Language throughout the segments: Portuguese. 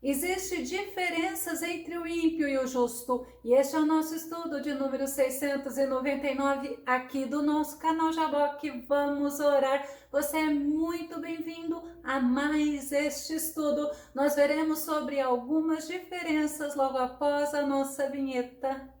Existem diferenças entre o ímpio e o justo, e este é o nosso estudo de número 699 aqui do nosso canal Jaboque. Vamos orar. Você é muito bem-vindo a mais este estudo. Nós veremos sobre algumas diferenças logo após a nossa vinheta.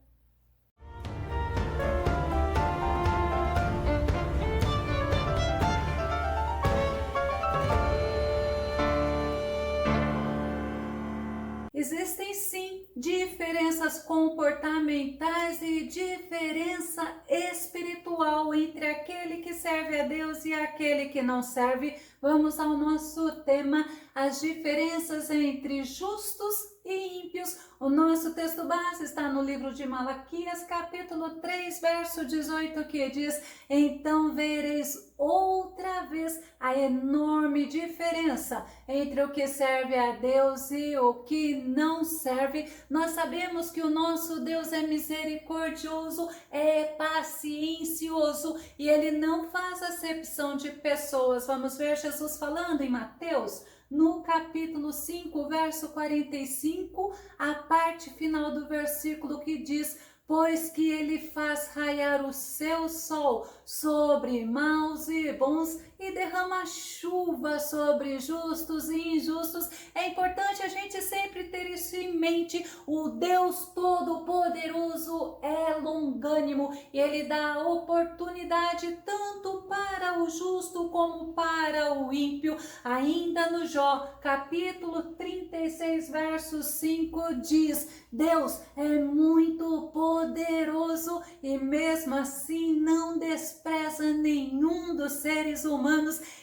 Existem sim diferenças comportamentais e diferença espiritual entre aquele que serve a Deus e aquele que não serve. Vamos ao nosso tema, as diferenças entre justos e ímpios. O nosso texto base está no livro de Malaquias, capítulo 3, verso 18, que diz: então vereis outra vez a enorme diferença entre o que serve a Deus e o que não serve. Nós sabemos que o nosso Deus é misericordioso, é paciencioso e ele não faz acepção de pessoas. Vamos ver Jesus falando em Mateus, no capítulo 5, verso 45, a parte final do versículo que diz: pois que ele faz raiar o seu sol sobre maus e bons e derrama chuva sobre justos e injustos. É importante a gente sempre ter isso em mente. O Deus Todo-Poderoso é longânimo e ele dá oportunidade tanto para o justo como para o ímpio. Ainda no Jó, capítulo 36, verso 5 diz: Deus é muito poderoso e mesmo assim não despreza nenhum dos seres humanos.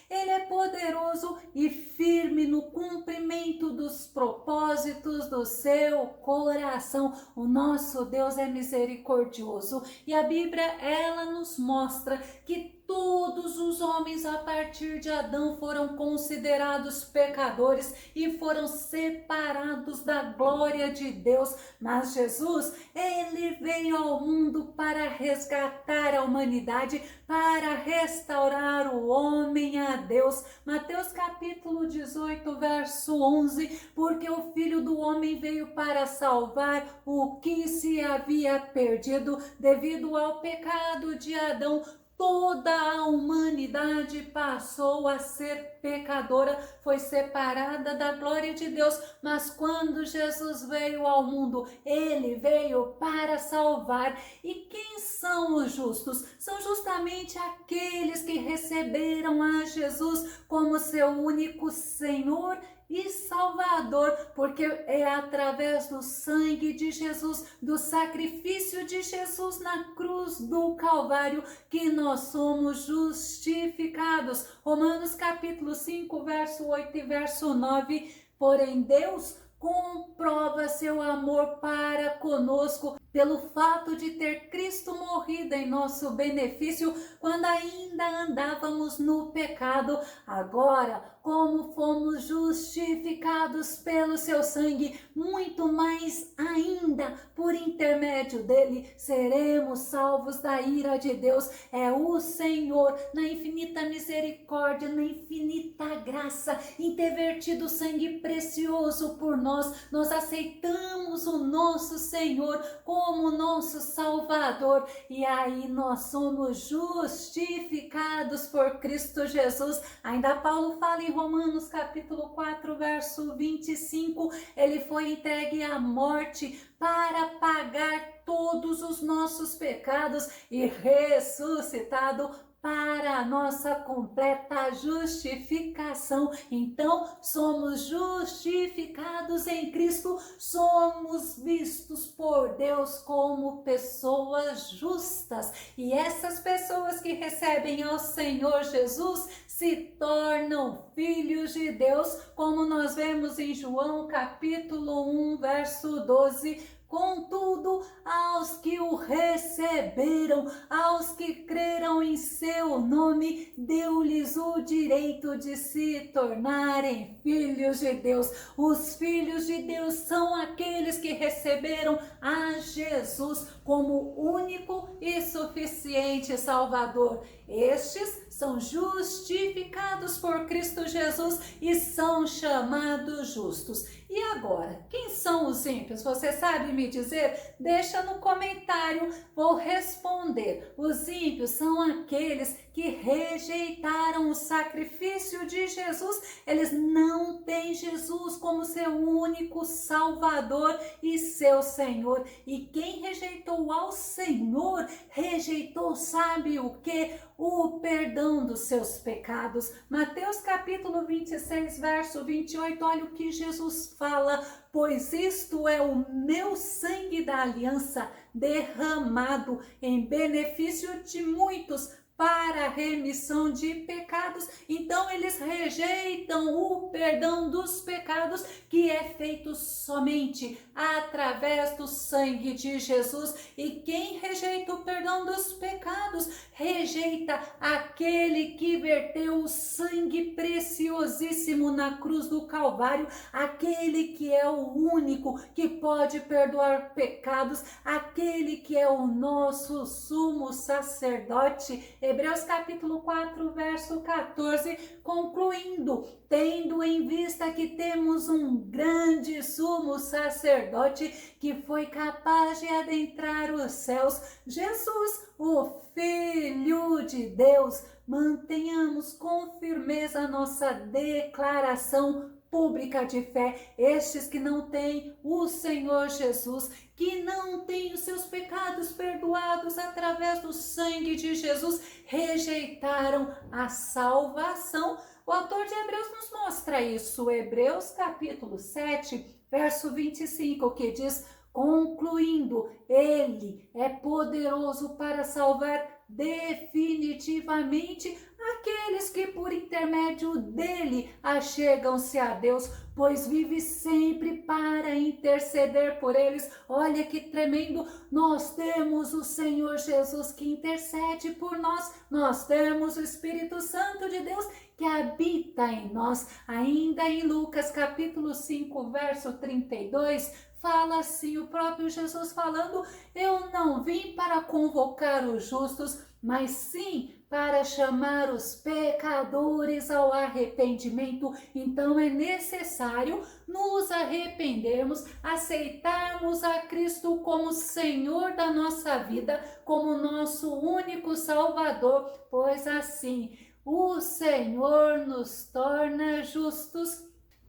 Ele é poderoso e firme no cumprimento dos propósitos do seu coração. O nosso Deus é misericordioso e a Bíblia, ela nos mostra que todos os homens a partir de Adão foram considerados pecadores e foram separados da glória de Deus. Mas Jesus, ele veio ao mundo para resgatar a humanidade, para restaurar o homem a Deus. Mateus capítulo 18, verso 11, porque o Filho do Homem veio para salvar o que se havia perdido devido ao pecado de Adão. Toda a humanidade passou a ser pecadora, foi separada da glória de Deus, mas quando Jesus veio ao mundo, ele veio para salvar. E quem são os justos? São justamente aqueles que receberam a Jesus como seu único Senhor e Salvador, porque é através do sangue de Jesus, do sacrifício de Jesus na cruz do Calvário, que nós somos justificados. Romanos capítulo 5, verso 8 e verso 9, porém Deus comprova seu amor para conosco pelo fato de ter Cristo morrido em nosso benefício quando ainda andávamos no pecado. Agora, como fomos justificados pelo seu sangue, muito mais ainda, por intermédio dele, seremos salvos da ira de Deus. É o Senhor, na infinita misericórdia, na infinita graça, em ter vertido sangue precioso por nós. Nós aceitamos o nosso Senhor como nosso Salvador e aí nós somos justificados por Cristo Jesus. Ainda Paulo fala em Romanos capítulo 4, verso 25, ele foi entregue à morte para pagar todos os nossos pecados e ressuscitado para a nossa completa justificação. Então, somos justificados em Cristo, somos vistos por Deus como pessoas justas. E essas pessoas que recebem ao Senhor Jesus se tornam filhos de Deus, como nós vemos em João capítulo 1, verso 12, Contudo, aos que o receberam, aos que creram em seu nome, deu-lhes o direito de se tornarem filhos de Deus. Os filhos de Deus são aqueles que receberam a Jesus como único e suficiente Salvador. Estes são justificados por Cristo Jesus e são chamados justos. E agora, quem são os ímpios? Você sabe me dizer? Deixa no comentário, vou responder. Os ímpios são aqueles que rejeitaram o sacrifício de Jesus. Eles não têm Jesus como seu único Salvador e seu Senhor. E quem rejeitou ao Senhor, rejeitou, sabe o que? O perdão dos seus pecados. Mateus capítulo 26, verso 28, olha o que Jesus fala: pois isto é o meu sangue da aliança, derramado em benefício de muitos, para a remissão de pecados. Então eles rejeitam o perdão dos pecados, que é feito somente através do sangue de Jesus. E quem rejeita o perdão dos pecados, rejeita aquele que verteu o sangue preciosíssimo na cruz do Calvário, aquele que é o único que pode perdoar pecados, aquele que é o nosso sumo sacerdote. Hebreus capítulo 4, verso 14, concluindo: tendo em vista que temos um grande sumo sacerdote que foi capaz de adentrar os céus, Jesus, o Filho de Deus, mantenhamos com firmeza nossa declaração pública de fé. Estes que não têm o Senhor Jesus, que não têm os seus pecados perdoados através do sangue de Jesus, rejeitaram a salvação. O autor de Hebreus nos mostra isso. Hebreus capítulo 7, verso 25, que diz: concluindo, ele é poderoso para salvar definitivamente aqueles que por intermédio dele achegam-se a Deus, pois vive sempre para interceder por eles. Olha que tremendo! Nós temos o Senhor Jesus que intercede por nós, nós temos o Espírito Santo de Deus que habita em nós. Ainda em Lucas capítulo 5, verso 32, fala assim, o próprio Jesus falando: eu não vim para convocar os justos, mas sim para chamar os pecadores ao arrependimento. Então é necessário nos arrependermos, aceitarmos a Cristo como Senhor da nossa vida, como nosso único Salvador, pois assim o Senhor nos torna justos.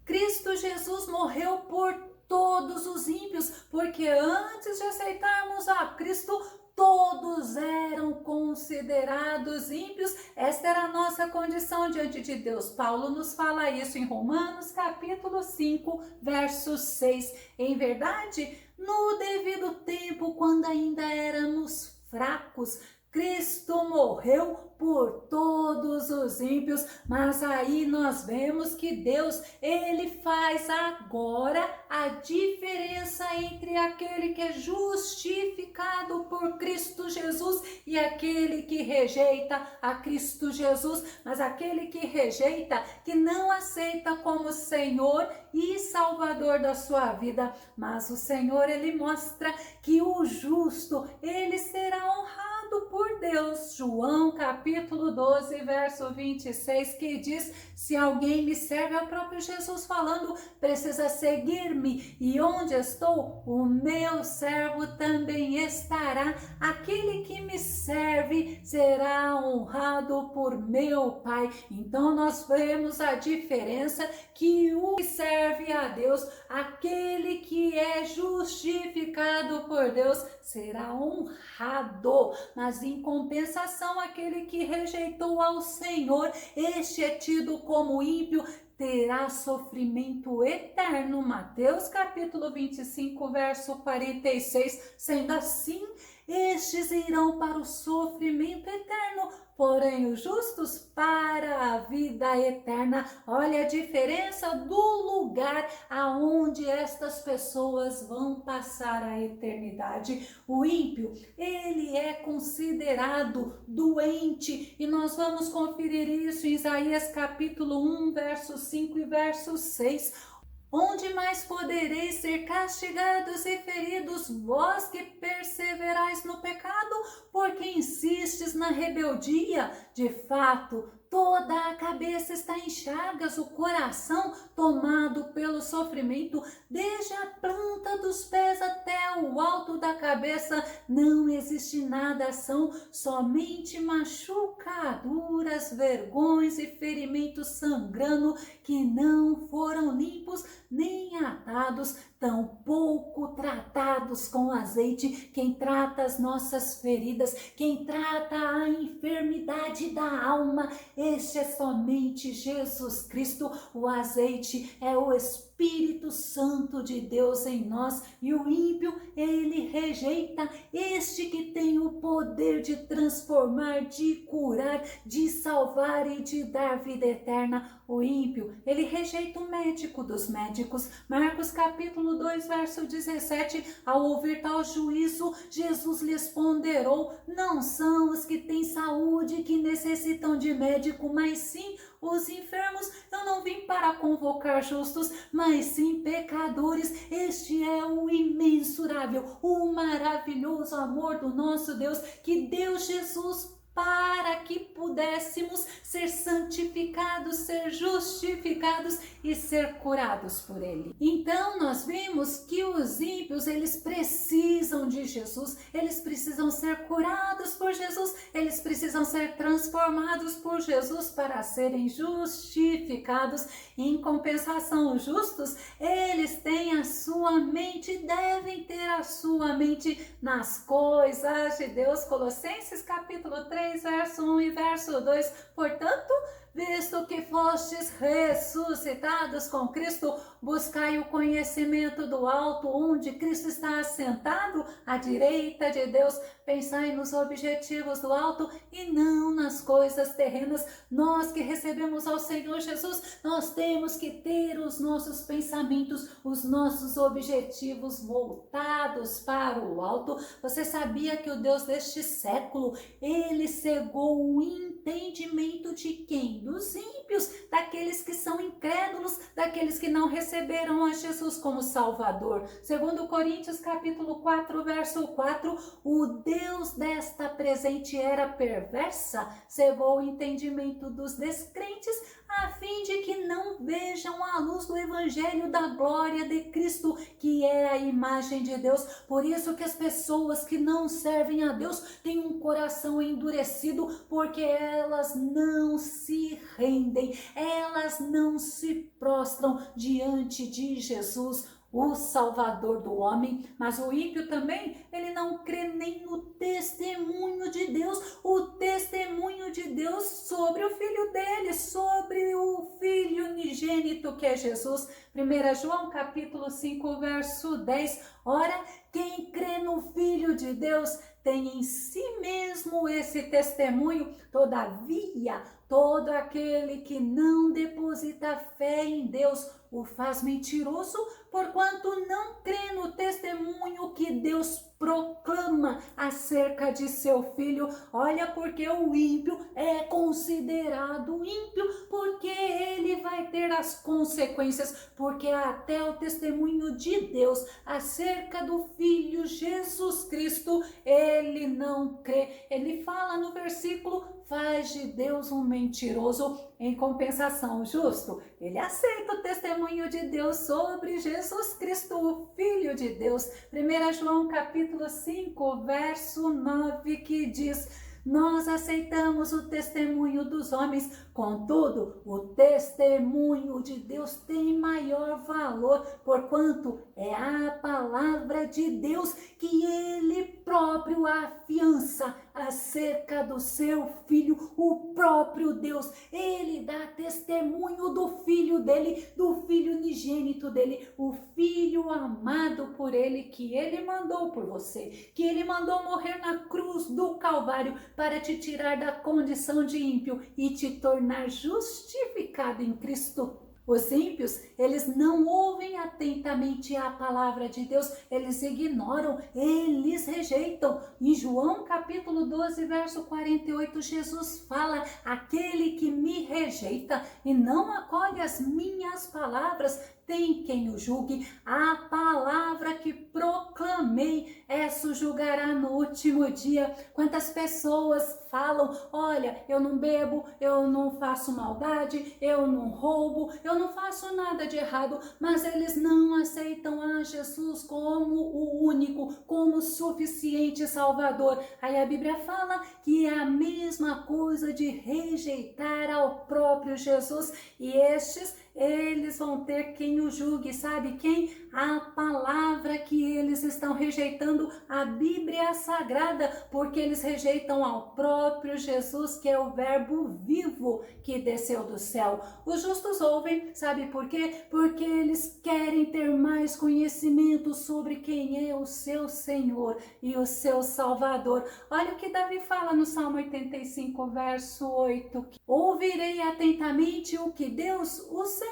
Cristo Jesus morreu por todos os ímpios, porque antes de aceitarmos a Cristo, todos eram considerados ímpios. Esta era a nossa condição diante de Deus. Paulo nos fala isso em Romanos capítulo 5, verso 6. Em verdade, no devido tempo, quando ainda éramos fracos, Cristo morreu por todos os ímpios. Mas aí nós vemos que Deus, ele faz agora a diferença entre aquele que é justificado por Cristo Jesus e aquele que rejeita a Cristo Jesus. Mas aquele que rejeita, que não aceita como Senhor e Salvador da sua vida. Mas o Senhor, ele mostra que o justo, ele será honrado por Deus. João capítulo 12, verso 26, que diz: se alguém me serve, é o próprio Jesus falando, precisa seguir-me, e onde estou, o meu servo também estará. Aquele que me serve será honrado por meu Pai. Então nós vemos a diferença, que o que serve a Deus, aquele que é justificado por Deus, será honrado. Mas em compensação, aquele que rejeitou ao Senhor, este é tido como ímpio, terá sofrimento eterno. Mateus capítulo 25, verso 46. Sendo assim, estes irão para o sofrimento eterno, porém os justos para a vida eterna. Olha a diferença do lugar aonde estas pessoas vão passar a eternidade. O ímpio, ele é considerado doente, e nós vamos conferir isso em Isaías capítulo 1, verso 5 e verso 6. Onde mais podereis ser castigados e feridos, vós que perseverais no pecado, porque insistes na rebeldia? De fato, toda a cabeça está em chagas, o coração tomado pelo sofrimento, desde a planta dos pés até o alto da cabeça, não existe nada, são somente machucaduras, vergões e ferimentos sangrando, que não foram limpos nem atados, tampouco tratados com azeite. Quem trata as nossas feridas, quem trata a enfermidade da alma, este é somente Jesus Cristo. O azeite é o Espírito Santo de Deus em nós, e o ímpio, ele rejeita este que tem o poder de transformar, de curar, de salvar e de dar vida eterna. O ímpio, ele rejeita o médico dos médicos. Marcos capítulo 2, verso 17, ao ouvir tal juízo, Jesus lhes ponderou: não são os que têm saúde que necessitam de médico, mas sim os enfermos. Eu não vim para convocar justos, mas sim pecadores. Este é o imensurável, o maravilhoso amor do nosso Deus, que deu Jesus para que pudéssemos ser santificados, ser justificados e ser curados por Ele. Então nós vimos que os ímpios, eles precisam de Jesus, eles precisam ser curados por Jesus, eles precisam ser transformados por Jesus para serem justificados. Em compensação, os justos, eles têm a sua mente, devem ter a sua mente nas coisas de Deus. Colossenses capítulo 3, verso 1 e verso 2. Portanto, visto que fostes ressuscitados com Cristo, buscai o conhecimento do alto, onde Cristo está assentado à direita de Deus. Pensai nos objetivos do alto e não nas coisas terrenas. Nós que recebemos ao Senhor Jesus, nós temos que ter os nossos pensamentos, os nossos objetivos voltados para o alto. Você sabia que o Deus deste século, ele cegou o entendimento de quem? Dos ímpios, daqueles que são incrédulos, daqueles que não receberam a Jesus como Salvador. Segundo Coríntios capítulo 4, verso 4, o Deus desta presente era perversa, cegou o entendimento dos descrentes, a fim de que não vejam a luz do evangelho da glória de Cristo, que é a imagem de Deus. Por isso que as pessoas que não servem a Deus têm um coração endurecido, porque elas não se rendem, elas não se prostram diante de Jesus, o Salvador do homem. Mas o ímpio também, ele não crê nem no testemunho de Deus, o testemunho de Deus sobre o Filho dele, sobre o Filho unigênito que é Jesus. 1 João capítulo 5, verso 10. Ora, quem crê no Filho de Deus tem em si mesmo esse testemunho. Todavia, todo aquele que não deposita fé em Deus o faz mentiroso, porquanto não crê no testemunho que Deus proclama acerca de seu Filho. Olha, porque o ímpio é considerado ímpio, porque ele vai ter as consequências, porque até o testemunho de Deus acerca do Filho Jesus Cristo, ele não crê. Ele fala no versículo: faz de Deus um mentiroso. Em compensação, o justo, ele aceita o testemunho de Deus sobre Jesus Cristo, o Filho de Deus. 1 João capítulo 5, verso 9, que diz: nós aceitamos o testemunho dos homens, contudo, o testemunho de Deus tem maior valor, porquanto é a palavra de Deus que ele próprio afiança acerca do seu Filho. O próprio Deus, ele dá testemunho do Filho dele, do Filho unigênito dele, o Filho amado por ele, que ele mandou por você, que ele mandou morrer na cruz do Calvário para te tirar da condição de ímpio e te tornar justificado em Cristo. Os ímpios, eles não ouvem atentamente a palavra de Deus, eles ignoram, eles rejeitam. Em João capítulo 12, verso 48, Jesus fala: aquele que me rejeita e não acolhe as minhas palavras, tem quem o julgue. A palavra que proclamei, essa julgará no último dia. Quantas pessoas falam: olha, eu não bebo, eu não faço maldade, eu não roubo, eu não faço nada de errado, mas eles não aceitam a Jesus como o único, como o suficiente Salvador. Aí a Bíblia fala que é a mesma coisa de rejeitar ao próprio Jesus, e estes, eles vão ter quem o julgue. Sabe quem? A palavra que eles estão rejeitando, a Bíblia Sagrada, porque eles rejeitam ao próprio Jesus, que é o verbo vivo que desceu do céu. Os justos ouvem, sabe por quê? Porque eles querem ter mais conhecimento sobre quem é o seu Senhor e o seu Salvador. Olha o que Davi fala no Salmo 85, verso 8. Ouvirei atentamente o que Deus, o Senhor,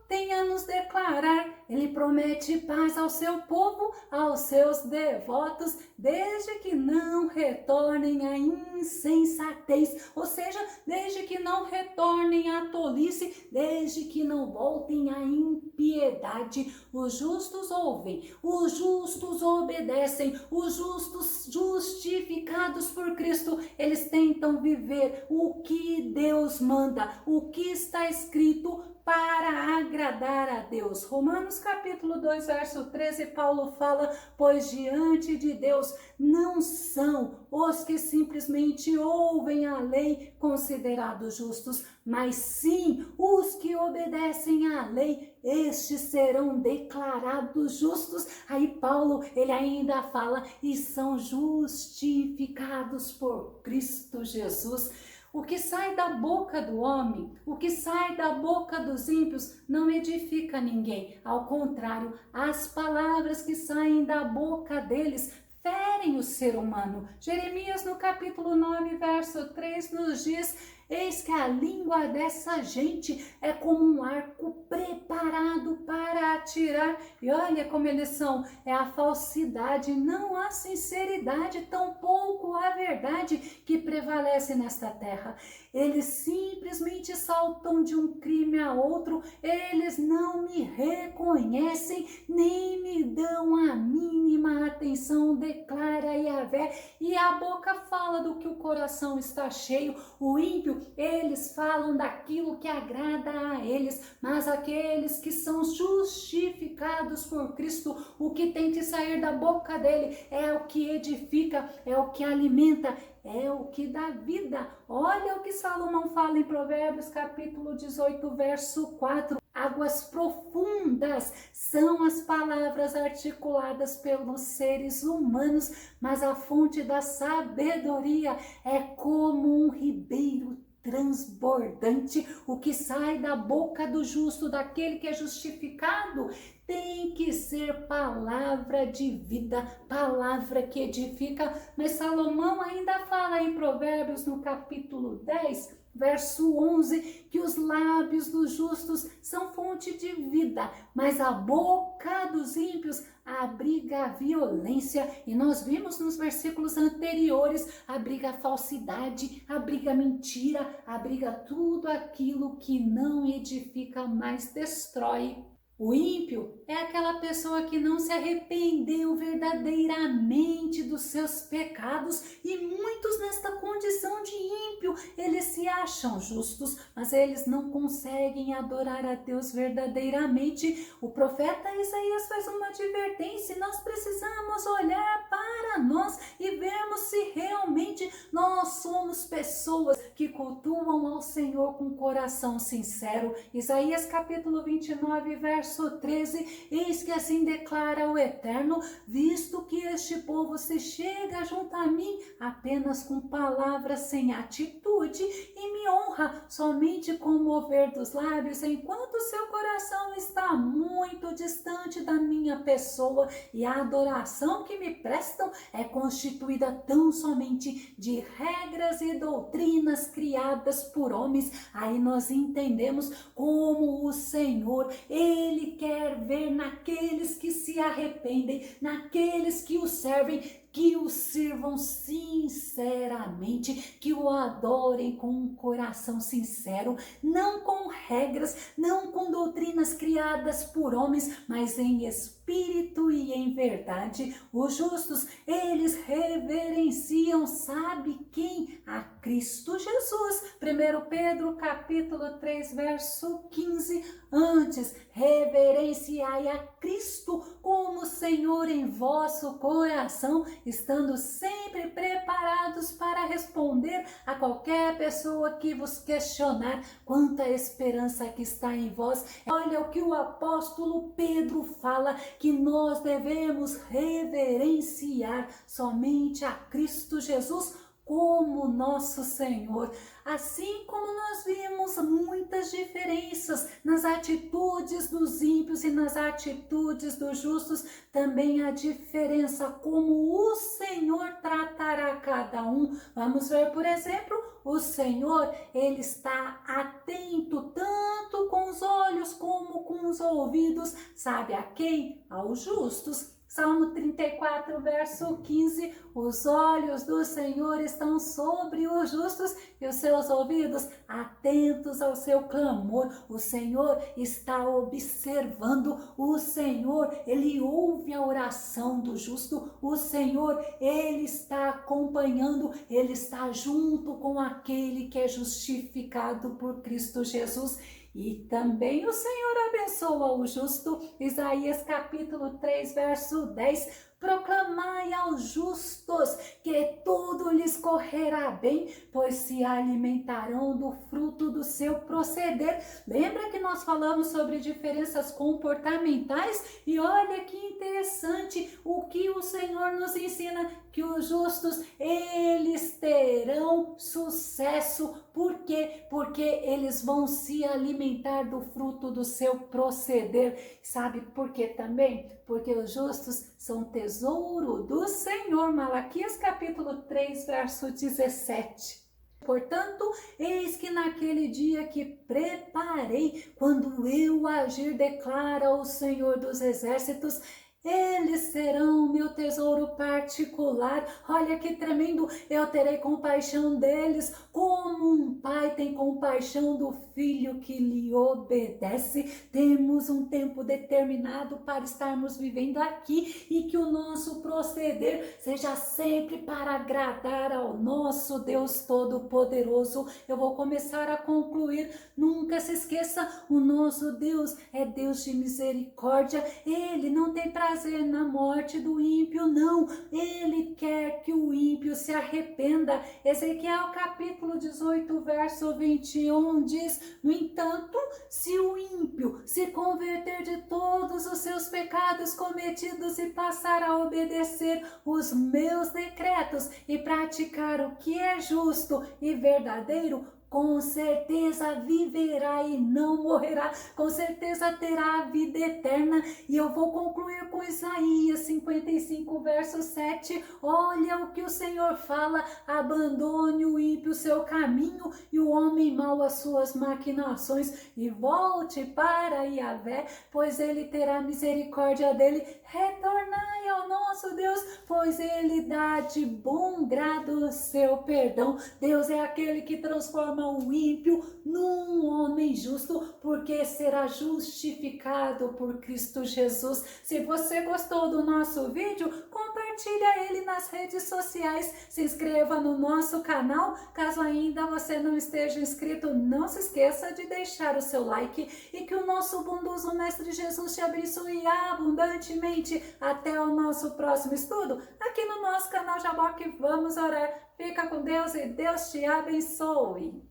tem a nos declarar. Ele promete paz ao seu povo, aos seus devotos, desde que não retornem à insensatez, ou seja, desde que não retornem à tolice, desde que não voltem à impiedade. Os justos ouvem, os justos obedecem, os justos justificados por Cristo, eles tentam viver o que Deus manda, o que está escrito para agradar a Deus. Romanos capítulo 2, verso 13, Paulo fala: pois diante de Deus não são os que simplesmente ouvem a lei considerados justos, mas sim os que obedecem à lei, estes serão declarados justos. Aí Paulo, ele ainda fala: e são justificados por Cristo Jesus. O que sai da boca do homem, o que sai da boca dos ímpios, não edifica ninguém. Ao contrário, as palavras que saem da boca deles ferem o ser humano. Jeremias, no capítulo 9, verso 3, nos diz: eis que a língua dessa gente é como um arco preparado para atirar. E olha como eles são, é a falsidade, não a sinceridade, tampouco a verdade que prevalece nesta terra. Eles simplesmente saltam de um crime a outro, eles não me reconhecem, nem me dão a mínima atenção, declara Yahvé. E a boca fala do que o coração está cheio. O ímpio, eles falam daquilo que agrada a eles, mas aqueles que são justificados por Cristo, o que tem que sair da boca dele é o que edifica, é o que alimenta, é o que dá vida. Olha o que Salomão fala em Provérbios capítulo 18, verso 4. Águas profundas são as palavras articuladas pelos seres humanos, mas a fonte da sabedoria é como um ribeiro transbordante. O que sai da boca do justo, daquele que é justificado, tem que ser palavra de vida, palavra que edifica. Mas Salomão ainda fala em Provérbios, no capítulo 10, verso 11, que os lábios dos justos são fonte de vida, mas a boca dos ímpios abriga a violência. E nós vimos nos versículos anteriores, abriga a falsidade, abriga a mentira, abriga tudo aquilo que não edifica, mas destrói. O ímpio é aquela pessoa que não se arrependeu verdadeiramente dos seus pecados, e muitos nesta condição de ímpio, eles se acham justos, mas eles não conseguem adorar a Deus verdadeiramente. O profeta Isaías faz uma advertência: nós precisamos olhar para nós e vermos se realmente nós somos pessoas que cultuam ao Senhor com coração sincero. Isaías capítulo 29, verso verso 13, eis que assim declara o Eterno, visto que este povo se chega junto a mim apenas com palavras sem atitude e me honra somente com o mover dos lábios, enquanto seu coração está muito distante da minha pessoa e a adoração que me prestam é constituída tão somente de regras e doutrinas criadas por homens. Aí nós entendemos como o Senhor, Ele quer ver naqueles que se arrependem, naqueles que o servem, que o sirvam sinceramente, que o adorem com um coração sincero, não com regras, não com doutrinas criadas por homens, mas em espírito e em verdade. Os justos, eles reverenciam, sabe quem? A Cristo Jesus. 1 Pedro capítulo 3, verso 15, antes, reverenciai a Cristo como Senhor em vosso coração, estando sempre preparados para responder a qualquer pessoa que vos questionar quanto à esperança que está em vós. Olha o que o apóstolo Pedro fala, que nós devemos reverenciar somente a Cristo Jesus como nosso Senhor. Assim como nós vimos muitas diferenças nas atitudes dos ímpios e nas atitudes dos justos, também a diferença como o Senhor tratará cada um. Vamos ver, por exemplo, o Senhor, Ele está atento tanto com os olhos como com os ouvidos. Sabe a quem? Aos justos. Salmo 34, verso 15, os olhos do Senhor estão sobre os justos e os seus ouvidos atentos ao seu clamor. O Senhor está observando, o Senhor, Ele ouve a oração do justo, o Senhor, Ele está acompanhando, Ele está junto com aquele que é justificado por Cristo Jesus. E também o Senhor abençoa o justo. Isaías capítulo 3, verso 10. Proclamai aos justos que tudo lhes correrá bem, pois se alimentarão do fruto do seu proceder. Lembra que nós falamos sobre diferenças comportamentais? E olha que interessante o que o Senhor nos ensina, que os justos, eles terão sucesso. Por quê? Porque eles vão se alimentar do fruto do seu proceder. Sabe por quê também? Porque os justos são tesouro do Senhor. Malaquias capítulo 3, verso 17. Portanto, eis que naquele dia que preparei, quando eu agir, declara o Senhor dos Exércitos, eles serão meu tesouro particular. Olha que tremendo, eu terei compaixão deles, como um pai tem compaixão do filho que lhe obedece. Temos um tempo determinado para estarmos vivendo aqui e que o nosso proceder seja sempre para agradar ao nosso Deus Todo-Poderoso. Eu vou começar a concluir. Nunca se esqueça, o nosso Deus é Deus de misericórdia. Ele não tem prazer na morte do ímpio, não. Ele quer que o ímpio se arrependa. Ezequiel capítulo 18, verso 21 diz: no entanto, se o ímpio se converter de todos os seus pecados cometidos e passar a obedecer os meus decretos e praticar o que é justo e verdadeiro, com certeza viverá e não morrerá, com certeza terá a vida eterna. E eu vou concluir com Isaías 55, verso 7. Olha o que o Senhor fala: abandone o ímpio seu caminho e o homem mau as suas maquinações, e volte para Yahvé, pois ele terá misericórdia dele. Retornai ao nosso Deus, pois ele dá de bom grado o seu perdão. Deus é aquele que transforma o ímpio num homem justo, porque será justificado por Cristo Jesus. Se você gostou do nosso vídeo, compartilha ele nas redes sociais, se inscreva no nosso canal. Caso ainda você não esteja inscrito, não se esqueça de deixar o seu like, e que o nosso bondoso Mestre Jesus te abençoe abundantemente. Até o nosso próximo estudo aqui no nosso canal Jaboque. Vamos orar. Fica com Deus e Deus te abençoe.